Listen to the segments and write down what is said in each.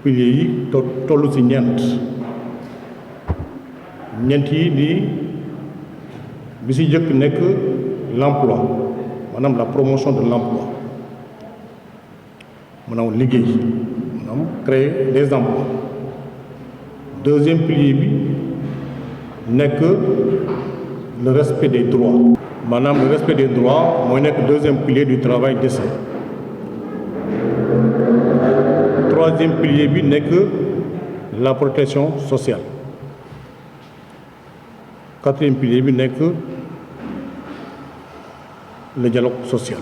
piliers yi toll ci ñeent yi nii bi ci jëkk nekk l'emploi maanaam la promotion de l'emploi maanaam liggéey maanaam créer des emplois. Deuxième pilier bi nekk le respect des droits maanaam le respect des droits mooy nekk deuxième pilier du travail décent. Troisième pilier bi nekk la protection sociale. Quatrième pilier bi nekk le dialogue social.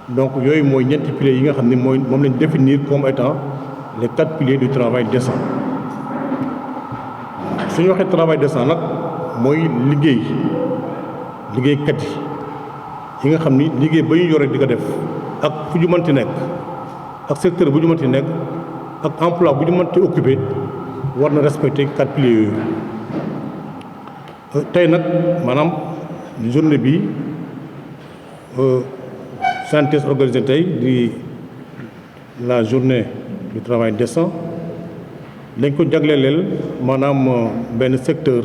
Donc yooyu mooy ñetti piliers yi nga xam ne moom lañ définir comme étant les 4 piliers du travail décent. su ñu waxee travail décent nag mooy liggéeykat yi nga xam ni liggéey ba ñu yore di ko def ak fu ñu mënti nekk ak secteur bu ñu mënti nekk ak emploi bu ñu mënti occupé war na respecter 4 piliers yooyu. Tey nag maanaam journée bi synthèse organisée tey di la journée du travail décent dañ ko jagleel maanaam benn secteur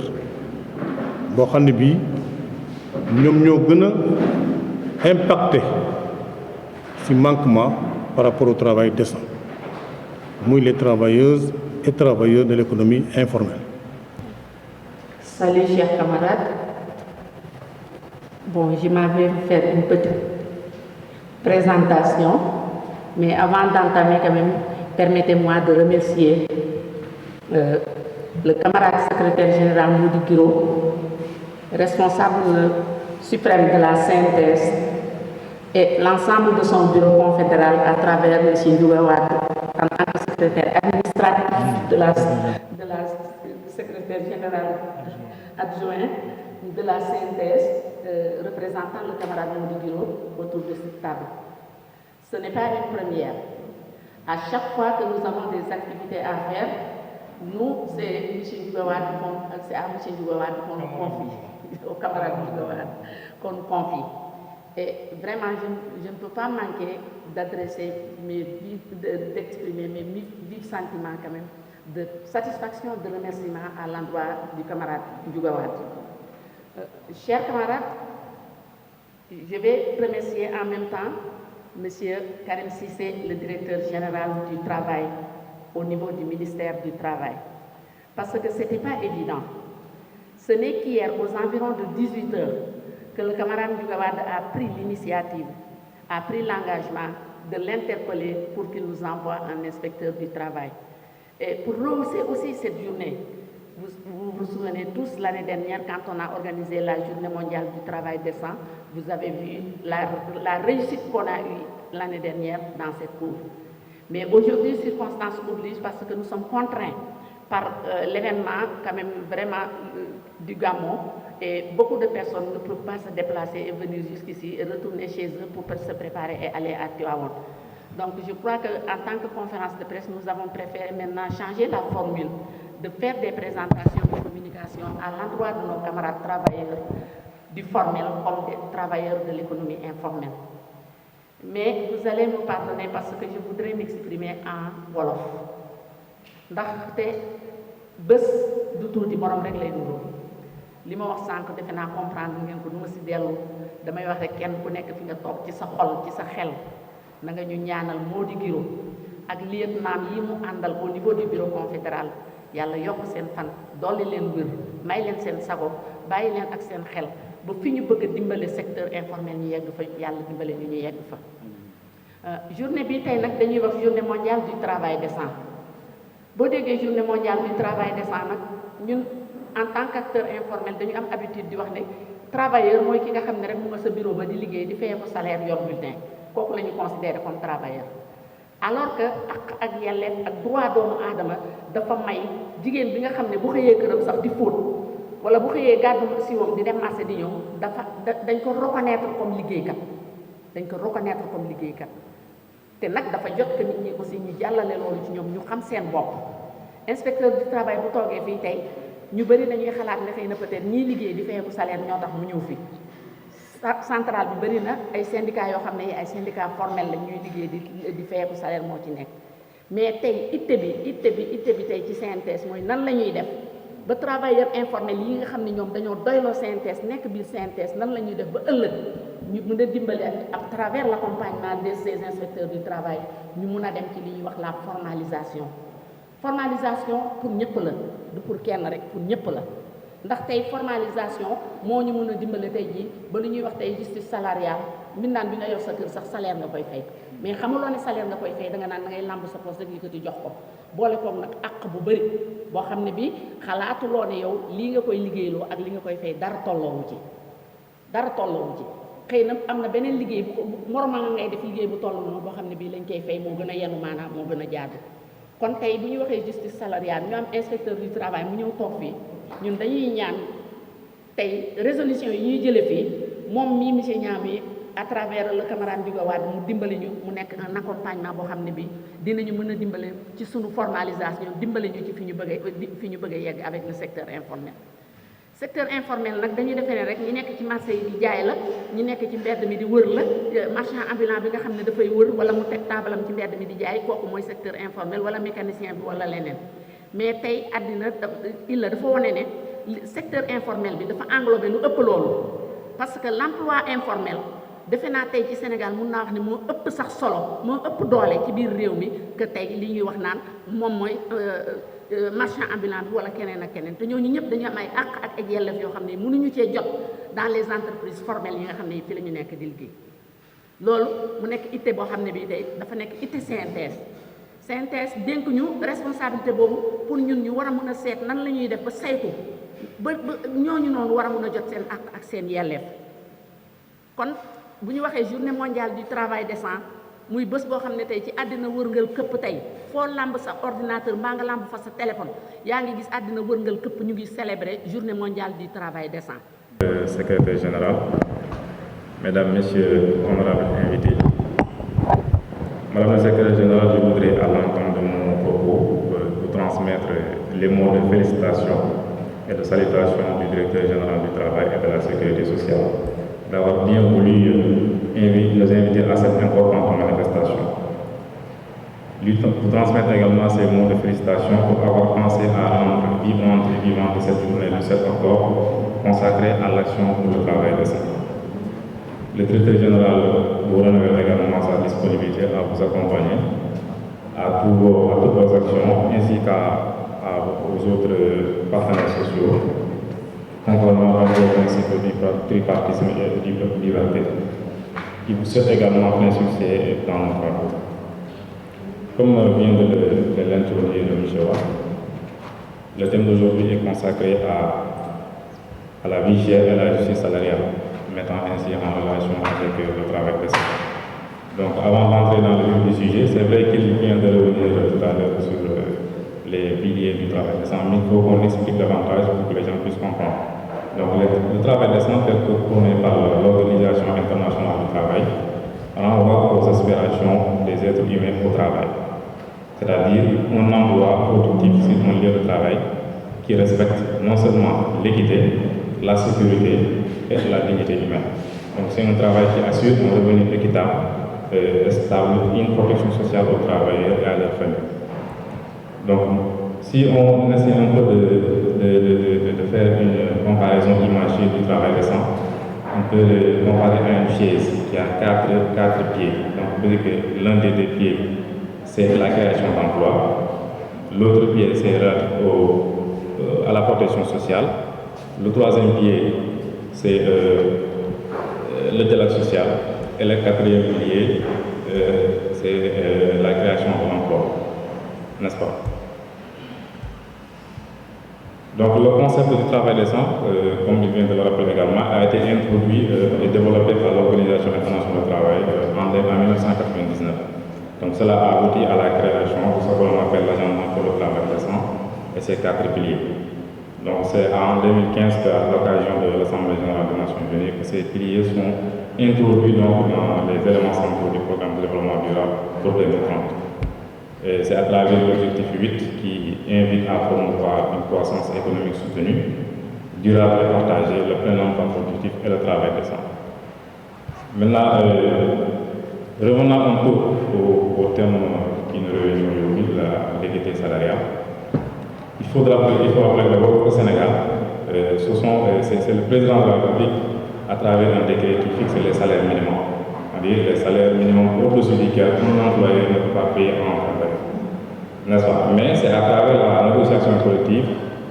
boo xam ne bii ñoom ñoo gën a impacté ci manquement par rapport au travail décent muy les travailleuses et travailleurs de l'économie informelle. Salut chers camarades. Bon, je m'avais vous faire une petite présentation, mais avant d'entamer quand même, permettez-moi de remercier le camarade secrétaire général Mody Guiro, responsable suprême de la synthèse, et l'ensemble de son bureau confédéral à travers M. Ndiouga Wade en tant que secrétaire administratif de la secrétaire général adjoint de la synthèse, représentant le camarade Mody Guiro autour de cette table. Ce n'est pas une première. À chaque fois que nous avons des activités à faire, nous, c'est M. Ndiouga Wade, c'est à M. Ndiouga Wade qu'on nous confie, au camarade Ndiouga Wade qu'on nous confie. Et vraiment, je ne peux pas manquer d'adresser d'exprimer mes vifs sentiments quand même de satisfaction, de remerciement à l'endroit du camarade Ndiouga Wade. Chers camarades, je vais remercier en même temps M. Karim Cissé, le directeur général du travail au niveau du ministère du Travail. Parce que ce n'était pas évident. Ce n'est qu'hier, aux environs de 18 heures, que le camarade Ndiouga Wade a pris l'initiative, a pris l'engagement de l'interpeller pour qu'il nous envoie un inspecteur du travail. Et pour rehausser aussi cette journée, vous vous souvenez tous, l'année dernière, quand on a organisé la journée mondiale du travail décent, vous avez vu la réussite qu'on a eue l'année dernière dans cette cour. Mais aujourd'hui, circonstances obligent parce que nous sommes contraints par l'événement quand même vraiment du Gamon, et beaucoup de personnes ne peuvent pas se déplacer et venir jusqu'ici et retourner chez eux pour se préparer et aller à Tivaouane. Donc je crois qu'en tant que conférence de presse, nous avons préféré maintenant changer la formule, de faire des présentations de communication à l'endroit de nos camarades travailleurs du formel comme des travailleurs de l'économie informelle. Mais vous allez me pardonner parce que je voudrais m'exprimer en wolof. ndaxte bés du tuuti borom rek lay nuru li ma wax sànq defe naa comprendre ngeen ko nu ma si dellu damay wax rek kenn ku nekk fi nga toog ci sa xol ci sa xel na nga ñu ñaanal Mody Guiro ak lieutenant yi mu àndal au niveau du bureau confédéral yàlla yokk seen fan dolli leen wér may leen seen sago bàyyi leen ak seen xel ba fi ñu bëgg a dimbale secteur informel ñu yegg fa yàlla dimbale ñu yegg fa. Journée bi tey nag dañuy wax journée mondiale du travail décent. boo déggee journée mondiale du travail décent nag ñun en tant qu'acteur informel dañu am habitude di wax ne travailleur mooy ki nga xam ne rek mu nga sa bureau ba di liggéey di fayee ko salaire yor bulletin kooku la ñu considéré comme travailleur. alors que ak yelleef ak droit doomu aadama dafa may jigéen bi nga xam ne bu xëyee këram sax di fóot wala bu xëyee gàddu siwam di dem marché di ñëw dañ ko reconnaître comme liggéeykat te nag dafa jot que nit ñi aussi ñu jàllale loolu ci ñoom ñu xam seen bopp. Inspecteur du travail bu toogee fii tey ñu bëri dañuy xalaat ne xëy na peut-être ñii liggéey di fayeeku salaire ñoo tax mu ñëw fi centrale bi bëri na ay syndicats yoo xam ne ay syndicats formels la ñuy liggéey di fayeeku salaire moo ci nekk mais tey itte bi tey ci CNTS mooy nan la ñuy def ba travailleurs informels yi nga xam ne ñoom dañoo doyloo CNTS nekk biir CNTS nan la ñuy def ba ëllëg ñu mën a dimbali à travers l'accompagnement de ces inspecteurs du travail ñu mun a dem ci li ñuy wax la formalisation pour ñëpp la du pour kenn rek pour ñëpp la ndax tey formalisation moo ñu mun a dimbali tey jii ba lu ñuy wax tey justice salariale mbindaan bi nga yor sa kër sax salaire nga koy fay mais xamuloo ne salaire nga koy fay da nga naan da ngay lamb sa poste rek yëkkati jox ko boole koog nag àq bu bëri boo xam ne bi xalaatuloo ne yow lii nga koy liggéeyloo ak li nga koy fay dara tolloowu ci xëy na am na beneen liggéey bu moroma ngay def liggéey bu toll noonu boo xam ne bii lañ koy fay moo gën a yenu maanaam moo gën a jaadu kon tey bu ñu waxee justice salariale ñu am inspecteur du travail mu ñëw toog fii ñun dañuy ñaan tey résolution yi ñuy jële fii moom mii monsieur Niamé à travers le camarade Ndiouga Wade mu dimbali ñu mu nekk un accompagnement boo xam ne bi dinañu mën a dimbale ci sunu formalisation dimbali ñu ci fi ñu bëgg a yegg avec le secteur informel nag dañuy defee ne rek ñi nekk ci marché yi di jaay la ñi nekk ci mbedd mi di wër la marchand ambulant bi nga xam ne dafay wër wala mu teg taabalam ci mbedd mi di jaay kooku mooy secteur informel wala mécanicien bi wala leneen mais tey àddina illa dafa wone ne secteur informel bi dafa englobé lu ëpp loolu parce que l'emploi informel defe naa tey ci Sénégal mun naa wax ne moo ëpp sax solo moo ëpp doole ci biir réew mi que tey li ñuy wax naan moom mooy marchand ambulant bi wala keneen ak keneen te ñooñu ñëpp dañu am ay àq ak ay yelleef yoo xam ne mënuñu cee jot dans les entreprises formelles yi nga xam ne fi la ñu nekk di liggéey loolu mu nekk itte boo xam ne bii tey dafa nekk itte CNTS dénk ñu responsabilité boobu pour ñun ñu war a mën a seet nan la ñuy def ba saytu ba ñooñu noonu war a mën a jot seen àq ak seen yelleef kon bu ñu waxee journée mondiale du travail décent muy bés boo xam ne tey ci àddina wërngal këpp tey foo lamb sa ordinateur mbaa nga lamb fa sa téléphone yaa ngi gis àddina wërngal këpp ñu ngi célébrer journée mondiale du travail décent. Secrétaire général, mesdames, messieurs, honorables invités. Madame la secrétaire générale, je voudrais à l'entame de mon propos vous transmettre les mots de félicitations et de salutation du directeur général du travail et de la sécurité sociale d'avoir bien voulu nous inviter à cette importante manifestation. Vous transmettre également ces mots de félicitations pour avoir pensé à rendre vivante cette journée du 7 octobre consacrée à l'action pour le travail décent. Le directeur général vous renouvelle également sa disponibilité à vous accompagner à toutes vos actions ainsi qu'aux autres partenaires sociaux conformément à vos principes du tripartisme et du liberté. qui vous souhaite également plein succès dans nos travaux. Comme vient de l'introduire M. Watt, le thème d'aujourd'hui est consacré à la vie chère et à la justice salariale, mettant ainsi en relation avec le travail décent. Donc avant d'entrer dans le vif du sujet, c'est vrai qu'il vient de revenir tout à l'heure sur les piliers du travail décent, mais il faut qu'on explique davantage pour que les gens puissent comprendre. Donc le travail décent tel que prôné par l'Organisation internationale du travail renvoie aux aspirations des êtres humains au travail, c'est-à-dire un emploi productif sur un lieu de travail qui respecte non seulement l'équité, la sécurité et la dignité humaine. Donc c'est un travail qui assure un revenu équitable, stable, une protection sociale aux travailleurs et à leurs familles. Donc si on essaie un peu de faire une comparaison imagée du travail décent, on peut le comparer à une chaise qui a quatre pieds. Donc on peut dire que l'un des deux pieds, c'est la création d'emploi, l'autre pied, c'est à la protection sociale, le troisième pied, c'est le dialogue social, et le quatrième pilier, c'est la création de l'emploi, n'est-ce pas? Donc le concept du travail décent, comme il vient de le rappeler également, a été introduit et développé par l'Organisation internationale du travail en 1999. Donc cela a abouti à la création de ce que l'on appelle l'agenda pour le travail décent et ses quatre piliers. Donc c'est en 2015 qu'à l'occasion de l'Assemblée générale des Nations Unies que ces piliers sont introduits donc, dans les éléments centraux du programme de développement durable pour 2030. Et c'est à travers l'objectif 8 qui invite à promouvoir une croissance économique soutenue, durable et partagée, le plein emploi productif et le travail décent. Maintenant, revenons un peu au thème qui nous réunit aujourd'hui, l'équité salariale. Il faut rappeler d'abord qu'au Sénégal, c'est le président de la République, à travers un décret qui fixe les salaires minimums, c'est-à-dire les salaires minimums au-dessus desquels un employé ne peut pas payer un travail. N'est-ce pas? Mais c'est à travers la négociation collective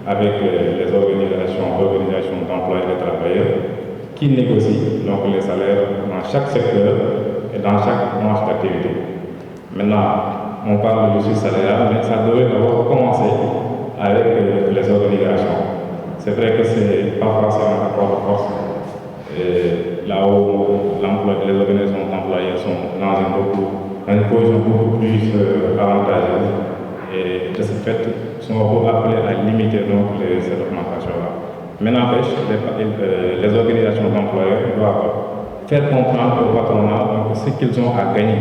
avec les organisations d'employés et de travailleurs qui négocient donc les salaires dans chaque secteur et dans chaque branche d'activité. Maintenant, on parle de justice salariale, mais ça devrait d'abord commencer avec les organisations. C'est vrai que c'est pas forcément un rapport de force. Là où les organisations d'employés sont dans une position beaucoup plus avantageuse et de ce fait sont appelés à limiter donc cette augmentation-là. Mais n'empêche, les organisations d'employeurs doivent faire comprendre au patronat ce qu'ils ont à gagner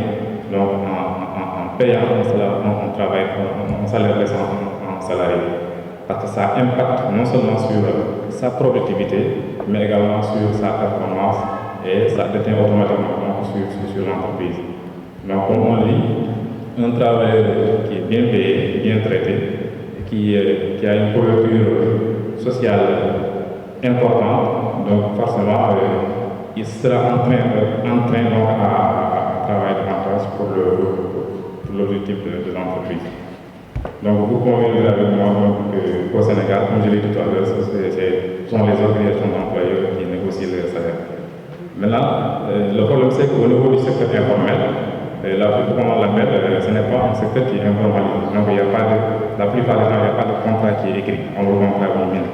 donc, en payant un salaire décent en salarié. Parce que ça impacte non seulement sur sa productivité, mais également sur sa performance et ça déteint automatiquement sur l'entreprise. Donc, comme on dit, un travailleur qui est bien payé, bien traité, qui a une couverture sociale importante, donc forcément, il sera en train donc, à travailler davantage pour l'objectif de l'entreprise. Donc, vous conviendrez avec moi qu'au Sénégal, comme je l'ai dit tout à l'heure, ce sont les organisations d'employeurs qui négocient les salaires. Maintenant, le problème, c'est qu'au niveau du secteur informel, comment on l'appelle, ce n'est pas un secteur qui est informalisé. Donc, la plupart du temps, il n'y a pas de contrat qui est écrit. On le contrat en ligne.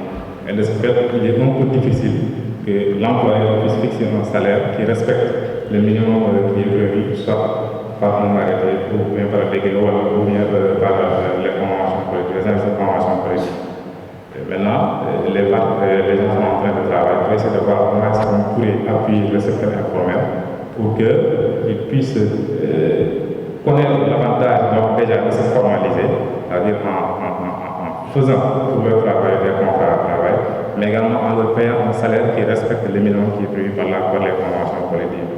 Et de ce fait, il est un peu difficile que l'employeur puisse fixer un salaire qui respecte le minimum qui est prévu, soit par un arrêté, ou bien par des décrets, ou bien par les conventions collectives, les conventions collectives. Maintenant, les gens sont en train de travailler pour essayer de voir comment est-ce qu'on pourrait appuyer le secteur informel pour qu'ils puissent connaître l'avantage donc déjà de se formaliser, c'est-à-dire en faisant pour leur travail des contrats de travail, mais également en leur payant un salaire qui respecte le minimum qui est prévu par les conventions collectives.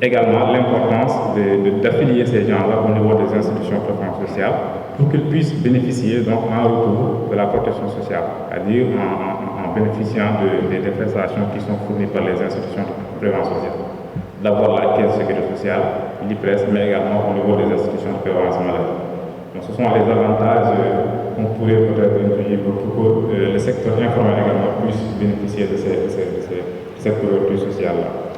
Également, l'importance d'affilier ces gens-là au niveau des institutions de protection sociale pour qu'ils puissent bénéficier donc en retour de la protection sociale, c'est-à-dire en bénéficiant des prestations qui sont fournies par les institutions de prévention sociale. D'abord la caisse de sécurité sociale, l'IPRES, mais également au niveau des institutions de prévention maladie. Donc ce sont les avantages qu'on pourrait peut-être introduire pour que le secteur informel également puisse bénéficier de cette couverture sociale-là.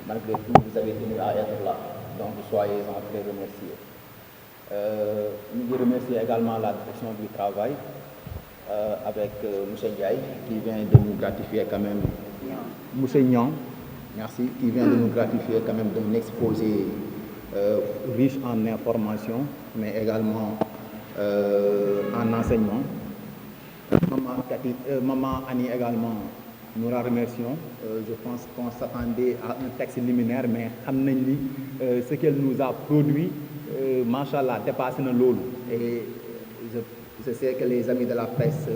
Malgré tout, vous avez tenu à être là, donc soyez-en très remerciés. Nous remercions également la direction du travail avec M. Ndiaye qui vient de nous gratifier quand même, M. Niang, merci, qui vient de nous gratifier quand même d'un exposé riche en informations, mais également en enseignement. Maman Annie également, nous la remercions. Je pense qu'on s'attendait à un texte liminaire, mais ce qu'elle nous a produit, Machallah, dépasse le lot. Et je sais que les amis de la presse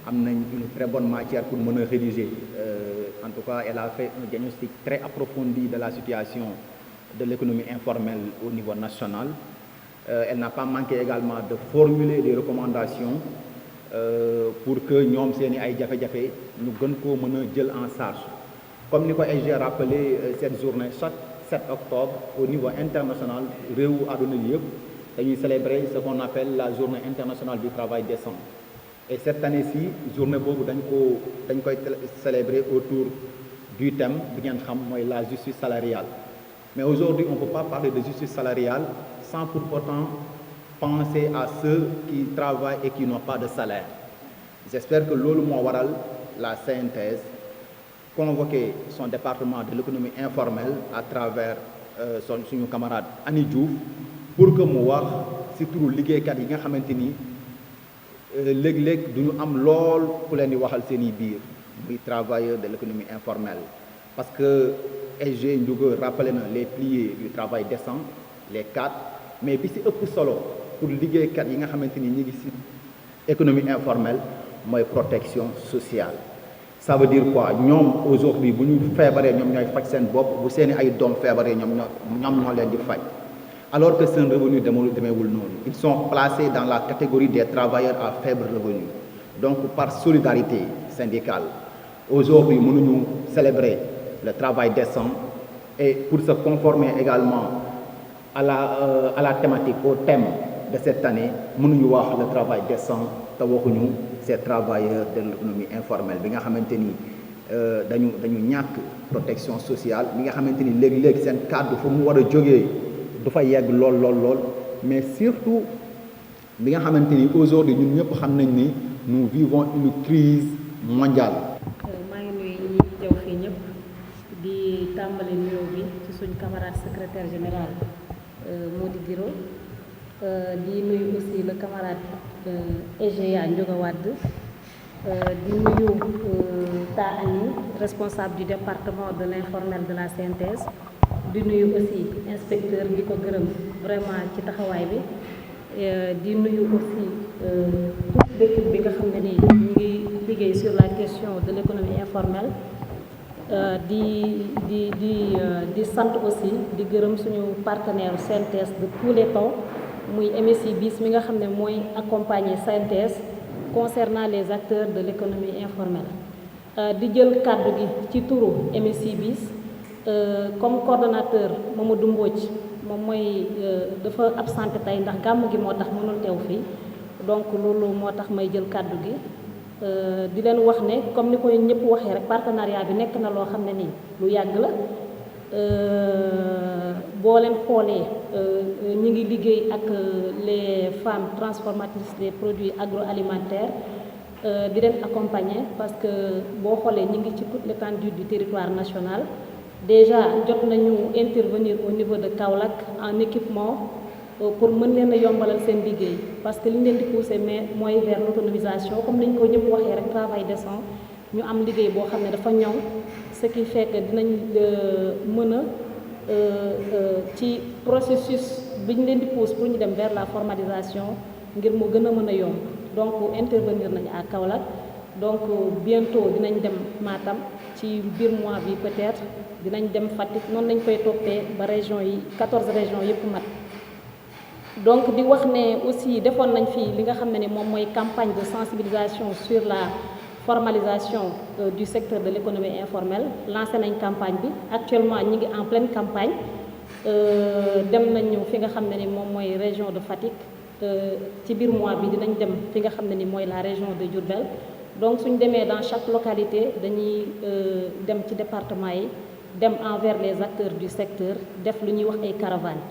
ont une très bonne matière pour me rédiger. En tout cas, elle a fait un diagnostic très approfondi de la situation de l'économie informelle au niveau national. Elle n'a pas manqué également de formuler des recommandations pour que nous ayons nous gën en charge. Comme nous avons rappelé cette journée, chaque 7 octobre, au niveau international, nous célébrer ce qu'on appelle la journée internationale du travail décent. Et cette année-ci, journée nous célébrer autour du thème la justice salariale. Mais aujourd'hui, on ne peut pas parler de justice salariale sans pour autant penser à ceux qui travaillent et qui n'ont pas de salaire. J'espère que l'OLU Waral, la synthèse, convoqué son département de l'économie informelle à travers son camarade Annie Diouf pour que mu wax ci turu liggéeykat yi nga xamanteni léeg-léeg duñu am lool ku leen di waxal seen i biir muy travailleurs de l'économie informelle parce que SG Ndiouga rappelé na les piliers du travail décent les 4 mais bi ci ëpp solo pour liggéeykat yi nga xamanteni ñi ngi ci économie informelle mooy protection sociale. Ça veut dire quoi? Ñoom aujourd'hui bu ñu feebaree ñoom ñooy faj seen bopp, bu seeni ay doom feebaree ñoom ñoo leen di faj. Alors que seen revenu demeewul noonu. Ils sont placés dans la catégorie des travailleurs à faible revenu. Donc par solidarité syndicale, aujourd'hui mënuñu célébrer le travail décent et pour se conformer également à la thématique, au thème de cette année, mënuñu wax le travail décent te waxuñu ces travailleurs de l'économie informelle bi nga xamante ni dañu ñàkk protection sociale bi nga xamante ni léegi seen cadre fu mu war a jógee du fa yegg lool mais surtout bi nga xamante ni aujourd'hui ñun ñëpp xam nañ ni nous vivons une crise mondiale. maa ngi nuyu ñi teew fii ñëpp di tàmbali nuyoo bi ci suñ camarade secrétaire général Mody Guiro di nuyu aussi le camarade EGA Ndiouga Wade di nuyu Ta Ani responsable du département de l'informel de la CNTS di nuyu aussi inspecteur di ko gërëm vraiment ci taxawaay bi di nuyu aussi toute l'équipe bi nga xam ne ni ñu ngi liggéey sur la question de l'économie informelle di sant aussi di gërëm suñu partenaire CNTS de tous les temps muy MSI BIS mi nga xam ne mooy accompagner CNTS concernant les acteurs de l'économie informelle di jël kàddu gi ci turu MSI BIS comme coordonnateur Mamadou Mbodj moom mooy dafa absenté tey ndax gàmmu gi moo tax mënul teew fii donc loolu moo tax may jël kàddu gi di leen wax ne comme ni koy ñëpp waxee rek partenariat bi nekk na loo xam ne nii lu yàgg la boo leen xoolee ñi ngi liggéey ak les femmes transformatrices des produits agroalimentaires di leen accompagner parce que boo xoolee ñi ngi ci toute l'étendue du territoire national. Déjà jot nañu intervenir au niveau de Kaolack en équipement pour mën leen a yombalal seen liggéey parce que li ñu leen di pousser mais mooy vers l'autonomisation comme ni ñu ko ñëpp waxee rek travail décent ñu am liggéey boo xam ne dafa ñoŋ ce qui fait que dinañ mën a ci processus bi ñu leen di pousse pour ñu dem vers la formalisation ngir mu gën a mën a yomb donc intervenir nañu à Kaolack donc bientôt dinañ dem Matam ci biir mois bi peut-être dinañ dem Fatick noonu lañ koy toppee ba région yi 14 régions yëpp mat donc di wax ne aussi defoon nañ fii li nga xam ne ni moom mooy campagne de sensibilisation sur la formalisation du secteur de l'économie informelle lancé nañ campagne bi actuellement ñi ngi en pleine campagne dem nañu fi nga xam ne ni moom mooy région de Fatick ci biir mois bi dinañ dem fi nga xam ne ni mooy la région de Diourbel donc suñ demee dans chaque localité dañuy dem ci département yi dem envers les acteurs du secteur def lu ñuy wax ay caravanes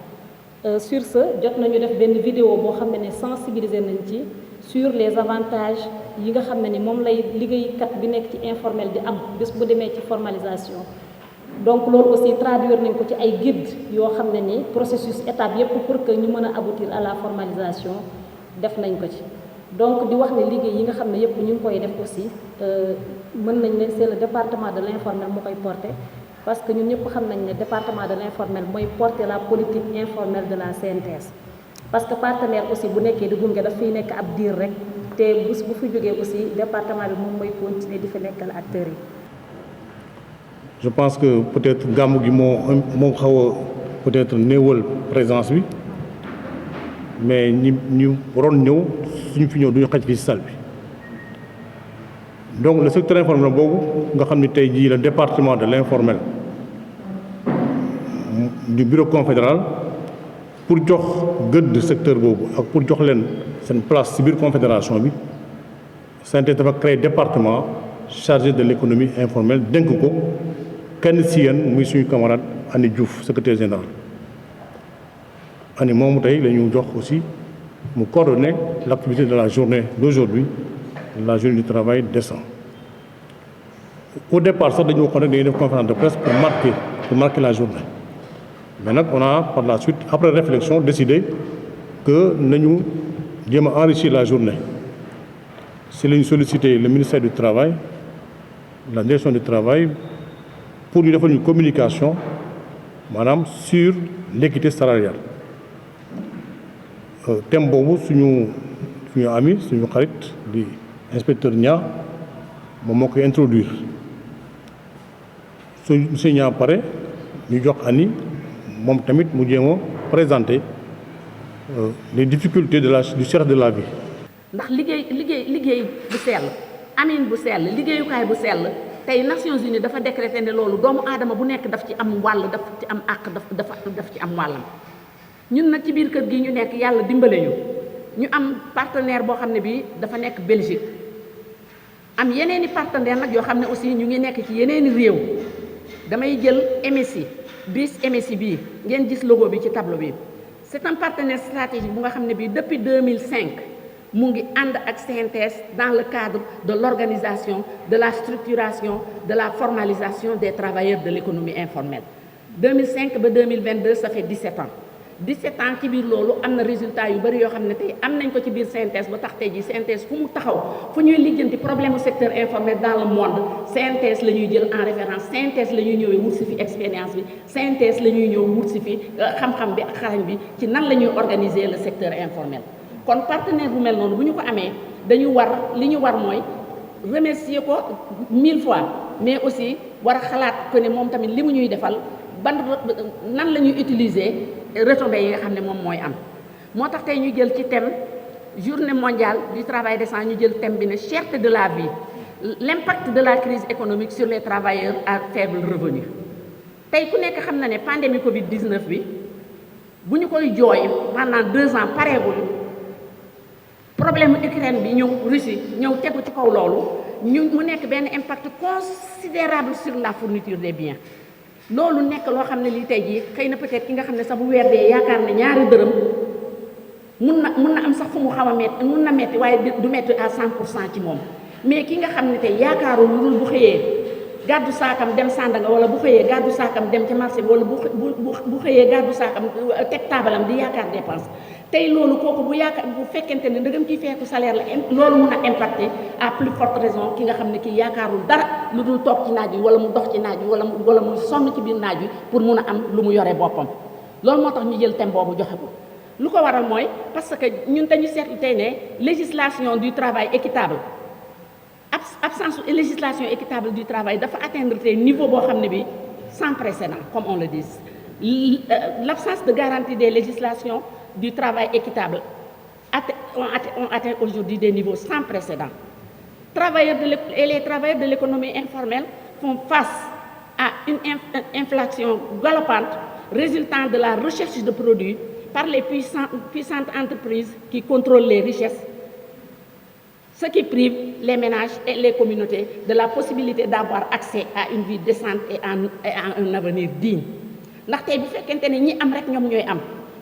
sur ce jot nañu def benn vidéo boo xam ne sensibiliser nañ ci sur les avantages yi nga xam ne ni moom lay liggéeykat bi nekk ci informel di am bés bu demee ci formalisation donc loolu aussi traduire nañ ko ci ay guides yoo xam ne ni processus étape yépp pour que ñu mën a aboutir à la formalisation def nañ ko ci donc di wax ne liggéey yi nga xam ne yépp ñu ngi koy def aussi mën nañ ne c'est le département de l'informel moo koy porter parce que ñun ñëpp xam nañ ne département de l'informel mooy porter la politique informelle de la CNTS parce que partenaire aussi bu nekkee di gunge daf fiy nekk ab diir rek te bés bu fi jógee aussi département bi moom mooy continuer di fi nekkal acteurs yi. je pense que peut-être gàmmu gi moo xaw a peut-être néewal présence bi mais ñu waroon ñëw suñu fi ñëw duñu xaj fii si salle bi donc le secteur informel boobu nga xam ne tey jii le département de l'informel du bureau confédéral pour jox gëdd secteur boobu ak pour jox leen seen place ci biir confédération bi CNTS dafa créer département chargé de l'économie informelle dénk ko kenn ci yéen muy suñu camarade Ani Diouf secrétaire général Ani moomu tey la ñu jox aussi mu coordonner l'activité de la journée d'aujourd'hui, la journée du travail décent. Au départ sax dañu waxoon rek dañuy def conférence de presse pour marquer la journée mais nag on a par la suite après réflexion décidé que nañu jéem a enrichir la journée si la ñu sollicité le ministère du travail la direction du travail pour ñu defal ñu communication maanaam sur l'équité salariale thème boobu suñu ami suñu xarit di inspecteur Nia moom moo koy introduire su monsieur Niang pare ñu jox Ani moom tamit mu jéem a présenter les difficultés du cherche de la vie. ndax liggéey bu sell amin bu sell liggéeyukaay bu sell tey Nations Unies dafa décréter ne loolu doomu aadama bu nekk daf ci am wàll daf ci am àq daf ci am wàllam. ñun nag ci biir kër gi ñu nekk yàlla dimbale ñu am partenaire boo xam ne bii dafa nekk Belgique am yeneeni partenaire nag yoo xam ne aussi ñu ngi nekk ci yeneeni réew damay jël MSI BIS MSI bii ngeen gis logo bi ci tableau bi c'est un partenaire stratégique bu nga xam ne bii depuis 2005 mu ngi ànd ak CNTS dans le cadre de l'organisation de la structuration de la formalisation des travailleurs de l'économie informelle 2005 ba 2022 ça fait 17 ans 17 ans ci biir loolu am na résultat yu bëri yoo xam ne tey am nañ ko ci biir CNTS ba tax tey ji CNTS fu mu taxaw fu ñuy lijjanti problème mu secteur informel dans le monde CNTS la ñuy jël en référence CNTS la ñuy ñëwee wut si fi expérience bi CNTS la ñuy ñëw wut si fi xam-xam bi ak xarañ bi ci nan la ñuy organiser le secteur informel kon partenaire bu mel noonu bu ñu ko amee li ñu war mooy remercier ko 1000 fois mais aussi war a xalaat que ne moom tamit li mu ñuy defal nan la ñuy utiliser retombées yi nga xam ne moom mooy am moo tax tey ñu jël ci thème journée mondiale du travail décent ñu jël thème bi ne cherté de la vie l'impact de la crise économique sur les travailleurs à faible revenu tey ku nekk xam na ne pandémie Covid-19 bi bu ñu koy jooy pendant 2 ans pareegul problème Ukraine bi ñëw Russie ñëw tegu ci kaw loolu mu nekk benn impact considérable sur la fourniture des biens loolu nekk loo xam ne lii tey jii xëy na peut-être ki nga xam ne sax bu weer dee yaakaar ne ñaari dërëm mun na am sax fu mu xaw a metti mun na metti waaye du metti à 100% ci moom mais ki nga xam ne tey yaakaarul lu dul bu xëyee gàddu saakam dem Sandaga wala bu xëyee gàddu saakam dem ca marché bi wala bu xëyee gàddu saakam teg taabalam di yaakaar dépense tey loolu kooku bu fekkente ne ndëgam ciy feeku salaire la loolu mun a impacter à plus forte raison ki nga xam ne kii yaakaarul dara lu dul toog ci naaj wi wala mu dox ci naaj wi wala mu sonn ci biir naaj wi pour mun a am lu mu yore boppam loolu moo tax ñu jël thème boobu joxe ko lu ko waral mooy parce que ñun dañu seetlu tey ne législation du travail équitable absence législation équitable du travail dafa atteindre tey niveau boo xam ne bi sans précédent comme on le dit l'absence de garantie des législations du travail équitable ont atteint aujourd'hui des niveaux sans précédent. Les travailleurs de l'économie informelle font face à une inflation galopante résultant de la recherche de produits par les puissantes entreprises qui contrôlent les richesses, ce qui prive les ménages et les communautés de la possibilité d'avoir accès à une vie décente et à un avenir digne. ndax tey bu fekkente ne ñi am rek ñoom ñooy am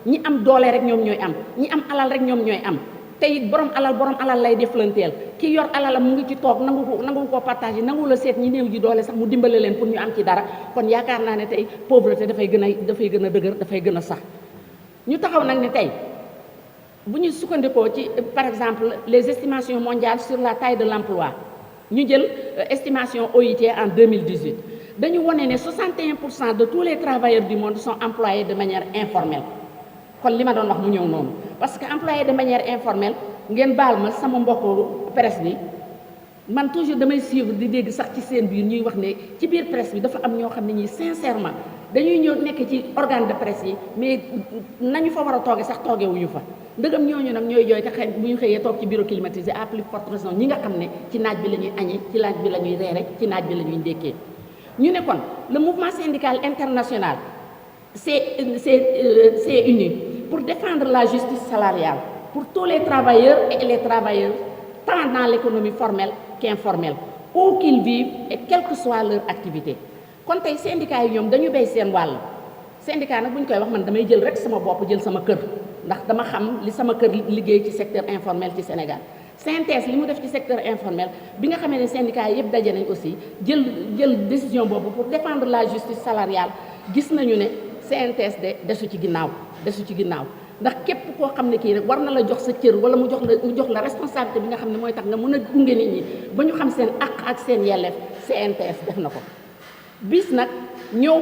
ñi am doole rek ñoom ñooy am ñi am alal rek ñoom ñooy am tey borom alal lay deflanteel ki yor alalam mu ngi ci toog nangu ko partager nangu la seet ñi néew ji doole sax mu dimbale leen pour ñu am ci dara kon yaakaar naa ne tey pauvreté dafay gën a dëgër dafay gën a sax ñu taxaw nag ne tey bu ñu sukkandikoo ci par exemple les estimations mondiales sur la taille de l'emploi ñu jël estimation OIT en 2018 dañu wone ne 61% de tous les travailleurs du monde sont employés de manière informelle kon li ma doon wax mu ñëw noonu parce que employés de manière informelle ngeen baal ma sama mbokku presse bi man toujours damay suivre di dégg sax ci seen biir ñuy wax ne ci biir presse bi dafa am ñoo xam ne ñi sincèrement dañuy ñëw nekk ci organe de presse yi mais nañu fa war a tooge sax toogewuñu fa ndëgam ñooñu nag ñooy jooy te xëy bu ñu xëyee toog ci bureau climatisé à plus forte raison ñi nga xam ne ci naaj bi la ñuy añee ci naaj bi la ñuy reere ci naaj bi la ñuy ndékkee ñu ne kon le mouvement syndical international s'est uni pour défendre la justice salariale pour tous les travailleurs et les travailleuses tant dans l'économie formelle qu'informelle où qu'ils vivent et quelle que soit leur activité kon tey syndicat yi ñoom dañu béy seen wàll syndicat nag bu ñu koy wax man damay jël rek sama bopp jël sama kër ndax dama xam li sama kër liggéey ci secteur informel ci Sénégal CNTS li mu def ci secteur informel bi nga xamee ne syndicat yëpp daje nañ aussi jël décision boobu pour défendre la justice salariale gis nañu ne CNTS desu ci ginnaaw ndax képp koo xam ne kii rek war na la jox sa cër wala mu jox la responsabilité bi nga xam ne mooy tax nga mën a gunge nit ñi ba ñu xam seen àq ak seen yelleef CNTS def na ko bis nag ñëw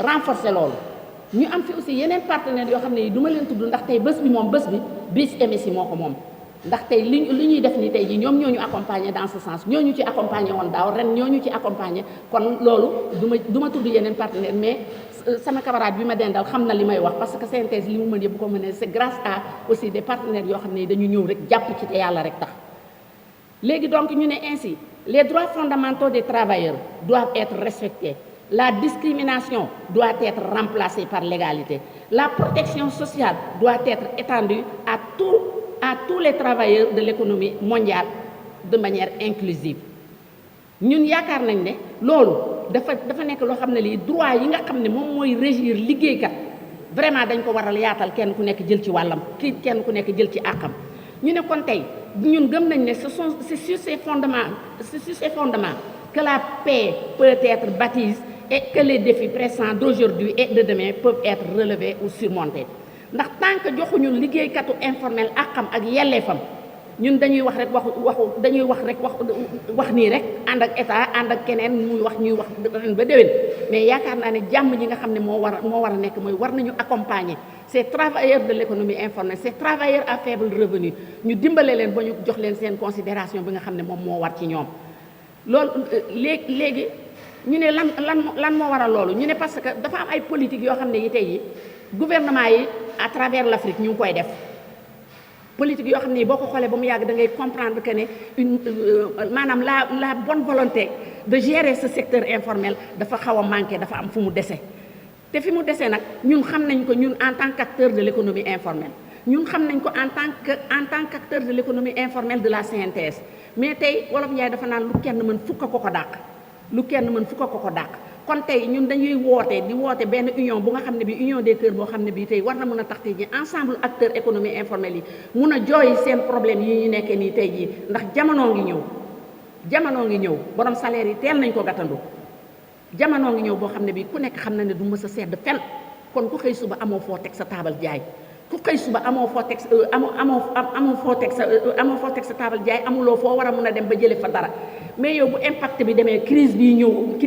renforcer loolu ñu am fi aussi yeneen partenaires yoo xam ne yi du ma leen tudd ndax tey bés bi bis MSI moo ko moom ndax tey li ñuy def ni tey ji ñoom ñoo ñu accompagner dans ce sens ñoo ñu ci accompagner woon daaw ren ñoo ñu ci accompagner kon loolu du ma tudd yeneen partenaire mais sama camarade bi ma dendal xam na li may wax parce que synthèse li mu mën yëpp bu ko mënee c'est grâce à aussi des partenaires yoo xam ne dañu ñëw rek jàpp ci te yàlla rek tax léegi donc ñu ne ainsi les droits fondamentaux des travailleurs doivent être respectés. La discrimination doit être remplacée par l'égalité. La protection sociale doit être étendue à tous les travailleurs de l'économie mondiale de manière inclusive. ñun yaakaar nañ ne loolu dafa nekk loo xam ne lii droit yi nga xam ne moom mooy régir liggéeykat vraiment dañ ko waral yaatal kenn ku nekk jël ci wàllam kenn ku nekk jël ci àqam. ñu ne kon tey ñun gëm nañ ne c'est sur ces fondements que la paix peut être bâtie et que les défis pressants d'aujourd'hui et de demain peuvent être relevés ou surmontés ndax tant que joxuñu liggéeykatu informel àqam ak yelleefam ñun dañuy wax rek wax nii rek ànd ak état ànd ak keneen ñuy wax ren ba déwén mais yaakaar naa ne jàmm ji nga xam ne moo war a nekk mooy war nañu accompagner ces travailleurs de l'économie informelle ces travailleurs à faible revenu ñu dimbale leen ba ñu jox leen seen considération bi nga xam ne moom moo war ci ñoom loolu léegi ñu ne lan moo waral loolu ñu ne parce que dafa am ay politique yoo xam ne yi tey yi gouvernement yi à travers l'Afrique ñu ngi koy def politique yoo xam ne boo ko xoolee ba mu yàgg da ngay comprendre que ne maanaam la bonne volonté de gérer ce secteur informel dafa xaw a manqué dafa am fu mu dese te fi mu dese nag ñun xam nañ ko ñun en tant qu'acteur de l'économie informelle ñun xam nañ ko en tant qu'acteur de l'économie informelle de la CNTS mais tey wolof Njaay dafa naan lu kenn mën fukk ko dàq kon tey ñun dañuy woote benn union bu nga xam ne bi union des cœurs boo xam ne bii tey war na mën a tax tey ji ensemble acteurs économie informels yi mun a jooy seen problème yi ñu nekkee nii tey jii ndax jamono ngi ñëw borom salaire yi teel nañ ko gàttandu jamono ngi ñëw boo xam ne bii ku nekk xam na ne du mës a sedd fenn kon ku xëy suba amoo foo teg sa taabal jaay ku xëy suba amoo foo teg sa taabal jaay amuloo foo war a mun a dem ba jële fa dara mais yow bu impact bi demee crise bii ñu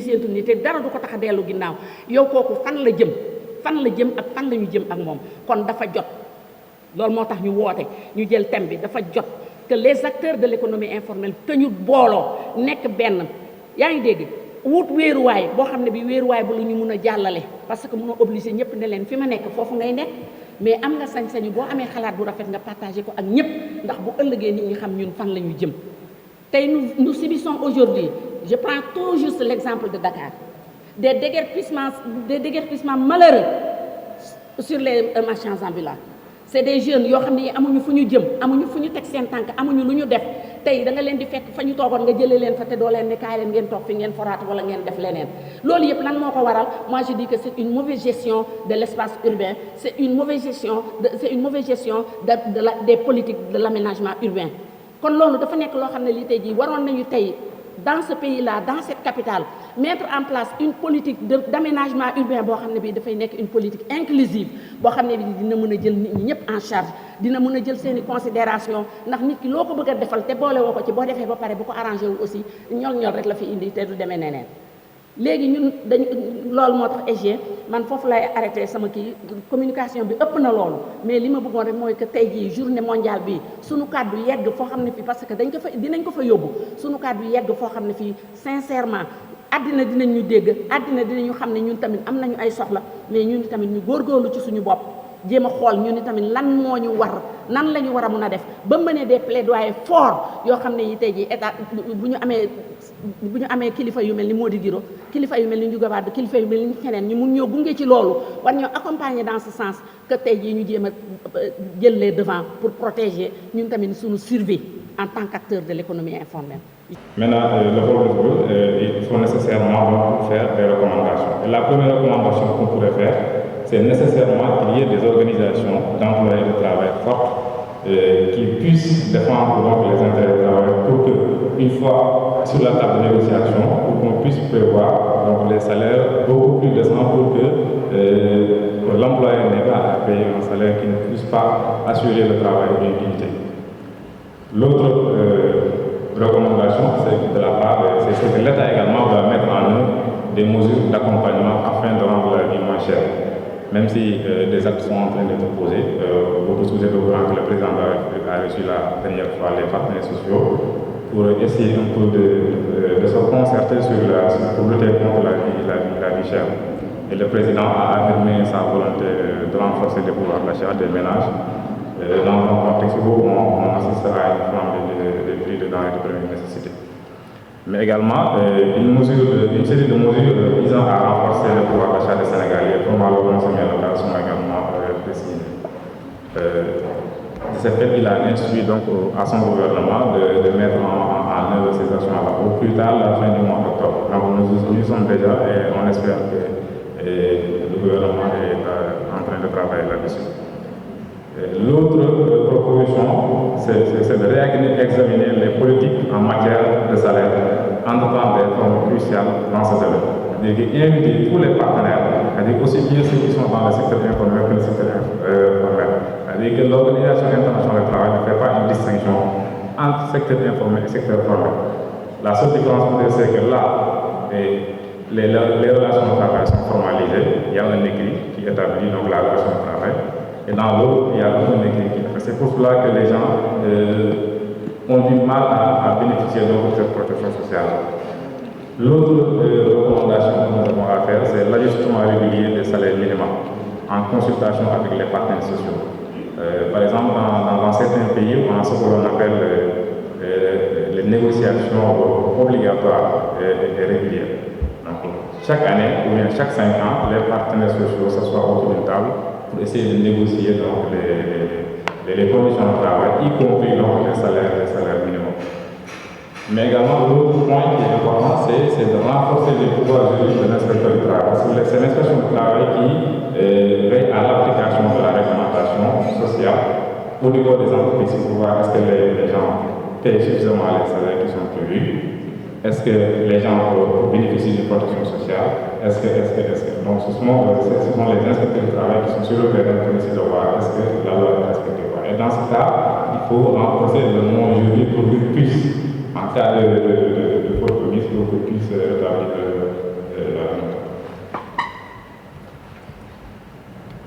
séentu ni te dara du ko tax a dellu ginnaaw yow kooku fan la jëm ak fan la ñu jëm ak moom kon dafa jot loolu moo tax ñu woote ñu jël thème bi dafa jot que les acteurs de l'économie informelle te ñu booloo nekk benn yaa ngi dégg wut wéeruwaay boo xam ne bi wéeruwaay bu lu ñu mun a jàllale parce que mënoo obligé ñëpp ne leen fi ma nekk foofu ngay nekk mais am nga sañ-sañu boo amee xalaat bu rafet nga partagé ko ak ñëpp ndax bu ëllëgee nit ñi xam ñun fan la ñu jëm tey nous subissons aujourd'hui je prends tout juste l'exemple de Dakar des déguerpissements malheureux sur les marchands ambulants c'est des jeunes yoo xam ne amuñu fu ñu jëm amuñu fu ñu teg seen tànk amuñu lu ñu def tey da nga leen di fekk fa ñu toogoon nga jëlee leen fa te doo leen ne kaay leen ngeen toog fi ngeen foraatu wala ngeen def leneen loolu yëpp lan moo ko waral moi je dis que c'est une mauvaise gestion de l'espace urbain c'est une mauvaise gestion des politiques de l'aménagement urbain kon loolu dafa nekk loo xam ne lii tey jii waroon nañu tey dans ce pays-là dans cette capitale mettre en place une politique d'aménagement urbain boo xam ne bii dafay nekk une politique inclusive boo xam ne bii dina mën a jël nit ñi ñëpp en charge dina mën a jël seeni considération ndax nit ki loo ko bëgg a defal te boole woo ko ci boo defee ba pare bu ko arrangé wul aussi ñol rek la fi indi te du demee neneen léegi ñun loolu moo tax EG man foofu lay arrêté sama communication bi ëpp na loolu mais li ma bëggoon rek mooy que tey jii journée mondiale bi suñu kàddu yegg foo xam ne fii parce que dinañ ko fa yóbbu suñu kàddu yegg foo xam ne fii sincèrement àddina dinañ ñu dégg àddina dinañu xam ne ñun tamit am nañu ay soxla mais ñun tamit ñu góorgóorlu ci suñu bopp jéem a xool ñu ni tamit lan moo ñu war nan la ñu war a mun a def ba mener des plaidoyers forts yoo xam ne yi tey jii état bu ñu amee kilifa yu mel ni Mody Guiro kilifa yu mel ni Ndiouga Wade kilifa yu mel ni keneen ñu mun ñoo gunge ci loolu war ñoo accompagner dans ce sens que tey jii ñu jéem a jël les devants pour protéger ñun tamit suñu survie en tant qu'acteur de l'économie informelle. Maintenant, le rôle il faut nécessairement faire des recommandations. Et la première recommandation qu'on pourrait faire, c'est nécessairement qu'il y ait des organisations d'employés de travail fortes qui puissent défendre donc les intérêts des travailleurs pour que, une fois sur la table de négociation, pour qu'on puisse prévoir donc les salaires beaucoup plus décents pour que l'employé n'ait pas à payer un salaire qui ne puisse pas assurer le travail et l'utilité. L'autre recommandation, c'est de la part, c'est que l'État également doit mettre en œuvre des mesures d'accompagnement afin de rendre la vie moins chère. Même si des actes sont en train d'être posés, beaucoup vous êtes au courant que le président de la République a reçu la dernière fois les partenaires sociaux pour essayer un peu de se concerter pour lutter contre la vie chère. Et le président a affirmé sa volonté de renforcer le pouvoir d'achat des ménages dans un contexte où on assistera à une flambée des prix de denrées de première nécessité. Mais également une série de mesures visant à renforcer le pouvoir d'achat des Sénégalais et promouvoir le consommé local sont également précisées. De ce fait, il a instruit donc à son gouvernement de mettre en œuvre ces actions-là au plus tard la fin du mois d'octobre. Donc nous sommes déjà et on espère que le gouvernement est en train de travailler là-dessus. L'autre proposition, c'est de réexaminer les politiques en matière de salaire, entreprendre des formes cruciales dans ce domaine. C'est-à-dire inviter tous les partenaires, c'est-à-dire aussi bien ceux qui sont dans le secteur informel que le secteur formel. C'est-à-dire que l'Organisation internationale du travail ne fait pas une distinction entre secteur informel et secteur formel. La seule différence c'est que là, les relations de travail sont formalisées, il y a un écrit qui établit donc la relation de travail, et dans l'autre, il y a un écrit qui est fait. C'est pour cela que les gens ont du mal à bénéficier de cette protection sociale. L'autre recommandation que nous avons à faire, c'est l'ajustement régulier des salaires minimums en consultation avec les partenaires sociaux. Par exemple, dans certains pays, on a ce que l'on appelle les négociations obligatoires et régulières. Donc, chaque année ou bien chaque 5 ans, les partenaires sociaux s'assoient autour d'une table pour essayer de négocier donc, les conditions de travail, y compris donc, les salaires minimums. Mais également, l'autre point qui est important, c'est de renforcer les pouvoirs juridiques de l'inspecteur du travail. Parce que c'est l'inspection du travail qui veille à l'application de la réglementation sociale au niveau des entreprises pour voir est-ce que les gens payent suffisamment les salaires qui sont prévus, est-ce que les gens bénéficient d'une protection sociale, est-ce que. Donc, ce sont les inspecteurs du travail qui sont sur le terrain pour essayer de voir est-ce que la loi est respectée. Et dans ce cas, il faut renforcer le monde juridique pour qu'ils puissent, en cas de faute commise, pour qu'ils puissent rétablir la note.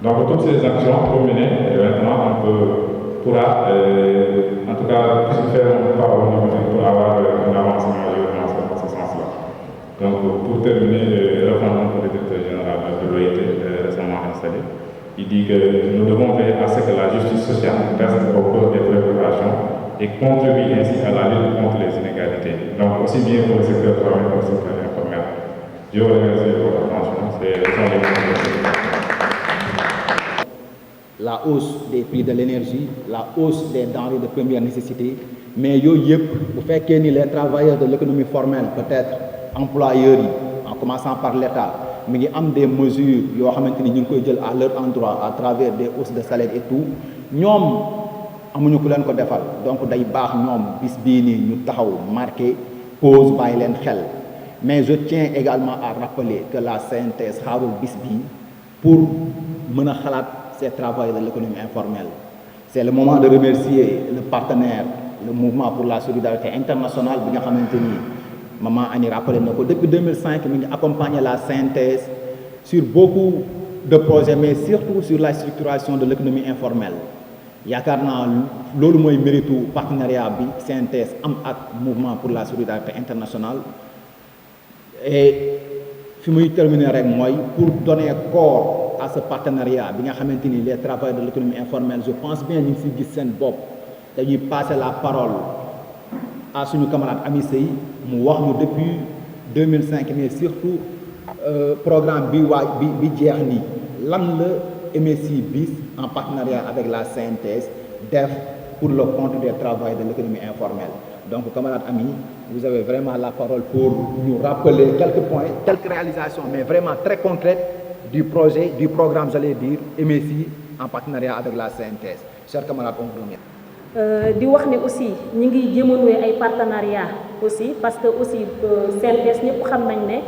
Donc, toutes ces actions combinées, maintenant, on pourra, en tout cas, faire un pas au niveau pour avoir un avancement dans ce sens-là. Donc, pour terminer, reprendre un peu le directeur général de l'OIT récemment installé, il dit que nous devons veiller à ce que la justice sociale reste au cœur des préoccupations et contribue ainsi à la lutte contre les inégalités. Donc, aussi bien pour le secteur formel que le secteur informel. Je vous remercie de votre attention. La hausse des prix de l'énergie, la hausse des denrées de première nécessité, mais vous faites que les travailleurs de l'économie formelle, peut-être employeurs, en commençant par l'État, mais il y a des mesures à leur endroit à travers des hausses de salaire et tout. Nous, amuñu ku leen ko defal donc day baax ñoom bis bii nii ñu taxaw marqué pause bàyyi leen xel mais je tiens également à rappeler que la CNTS xaarul bis bii pour mën a xalaat ces travailleurs de l'économie informelle. C'est le moment de remercier le partenaire, le mouvement pour la solidarité internationale bi nga xamante ni maman Annie rappelé na ko depuis 2005 mi ngi accompagner la CNTS sur beaucoup de projets mais surtout sur la structuration de l'économie informelle. yaakaar naa loolu mooy méritu partenariat bi CNTS am ak mouvement pour la solidarité internationale et fi muy terminer rek mooy pour donner corps à ce partenariat bi nga xamante ni les travailleurs de l'économie informelle je pense bien ñu ngi si gis seen bopp dañuy passer la parole à suñu camarade Ami Sey mu wax ñu depuis 2005 mais surtout programme bi bi jeex ni lan la MSI BIS en partenariat avec la CNTS DEF pour le compte des travailleurs de l'économie informelle. Donc, camarade Ami, vous avez vraiment la parole pour nous rappeler quelques points, quelques réalisations, mais vraiment très concrètes du projet, du programme, j'allais dire, MSI en partenariat avec la CNTS. Chers camarades, on vous remercie. Di wax ne aussi ñi ngi jëmanooy ay partenariat aussi parce que aussi CNTS ñëpp xam nañ ne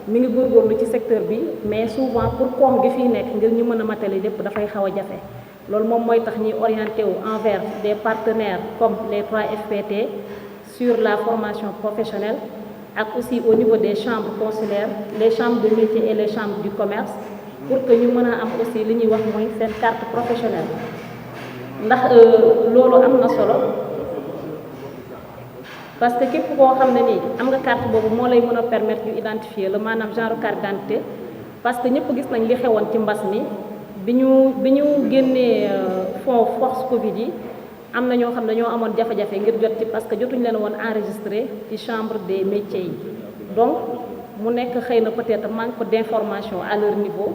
mi ngi góorgóorlu ci secteur bi mais souvent pour koom gi fiy nekk ngir ñu mën a matale lépp dafay xaw a jafe loolu moom mooy tax ñuy orienté wu envers des partenaires comme les 3 FPT sur la formation professionnelle ak aussi au niveau des chambres consulaires les chambres de métiers et les chambres du commerce pour que ñu mën a am aussi li ñuy wax mooy seen carte professionnelle ndax loolu am na solo parce que képp koo xam ne nii am nga carte boobu moo lay mën a permettre ñu identifier la maanaam genre carte d'identité parce que ñëpp gis nañ li xewoon ci mbas mi bi ñu génnee fonds force Covid yi am na ñoo xam ne ñoo amoon jafe-jafe ngir jot ci parce que jotuñu leen woon enregistré ci chambre des métiers yi donc mu nekk xëy na peut-être manque d'information à leur niveau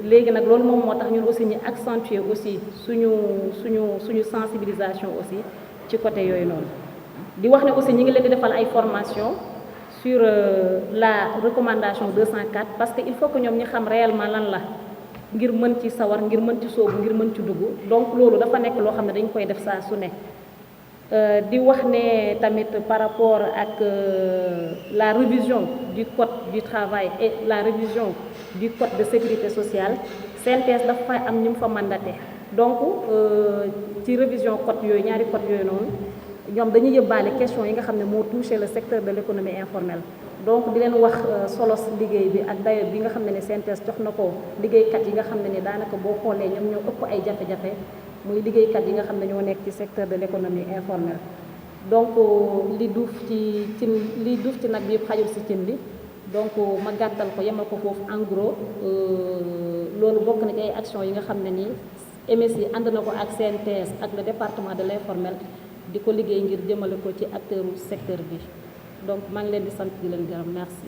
léegi nag loolu moom moo tax ñun aussi ñu accentuer aussi suñu sensibilisation aussi ci côté yooyu noonu di wax ne aussi ñi ngi leen di defal ay formation sur la recommandation 204 parce que il faut que ñoom ñi xam réellement lan la ngir mën ci sawar ngir mën ci soobu ngir mën ci dugg donc loolu dafa nekk loo xam ne dañ koy def saa su ne di wax ne tamit par rapport ak la révision du code du travail et la révision du code de sécurité sociale CNTS dafa am ñu mu fa mandaté donc ci révision code yooyu ñaari code yooyu noonu ñoom dañuy yëbbaale question yi nga xam ne moo touché le secteur de l'économie informelle donc di leen wax solos liggéey bi ak dayo bi nga xam ne ne CNTS jox na ko liggéeykat yi nga xam ne ni daanaka boo xoolee ñoom ñoo ëpp ay jafe-jafe muy liggéeykat yi nga xam ne ñoo nekk ci secteur de l'économie informelle donc li duuf ci nag bi yëpp xajul ci cin li donc ma gàttal ko yemal ko foofu en gros loolu bokk na ci ay actions yi nga xam ne nii MSI ànd na ko ak CNTS ak le département de l'informel di ko liggéey ngir jëmale ko ci acteur secteur bi donc maa ngi leen di sant di leen gërëm merci